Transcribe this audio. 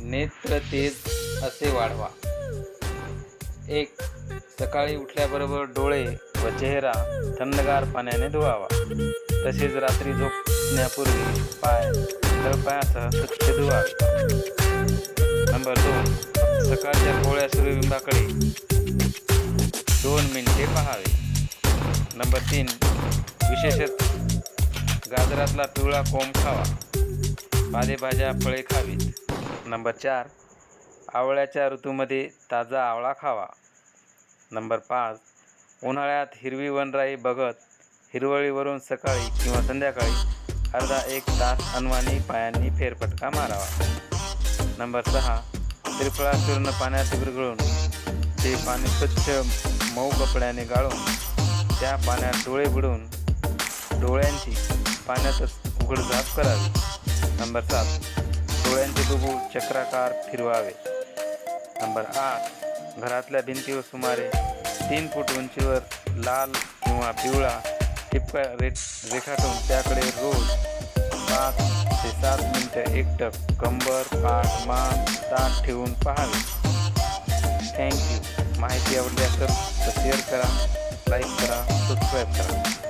नेत्र तेज असे वाढवा. 1. सकाळी उठल्याबरोबर डोळे व चेहरा थंडगार पाण्याने धुवावा. तसेच रात्री झोपण्यापूर्वी पाय तळपायासह स्वच्छ धुवावे. नंबर 2. सकाळच्या कोवळ्या सूर्यबिंबाकडे 2 मिनिटे पाहावे. नंबर 3. विशेषतः गाजरातला पिवळा कोंब खावा. पालेभाज्या फळे खावीत. नंबर 4. आवळ्याच्या ऋतूमध्ये ताजा आवळा खावा. नंबर 5. उन्हाळ्यात हिरवी वनराई बघत हिरवळीवरून सकाळी किंवा संध्याकाळी अर्धा 1 तास अनवाणी पायांनी फेरफटका मारावा. नंबर 6. त्रिफळा चूर्ण पाण्यात विरघळून ते पाणी स्वच्छ मऊ कपड्याने गाळून त्या पाण्यात डोळे बुडवून डोळ्यांची पाण्यातच उघडझाप करावी. नंबर 7. डोळ्यांचे बुबुळ चक्राकार फिरवावे. नंबर 8. घरातल्या भिंतीवर सुमारे 3 फूट उंचीवर लाल किंवा पिवळा ठिपका रेखाटून त्याकडे रोज 5 ते 7 मिनिटं एकटक कंबर, पाठ, मान ताठ ठेवून पाहावे. थँक्यू. माहिती आवडली असेल तर शेअर करा, लाईक करा, सबस्क्राईब करा.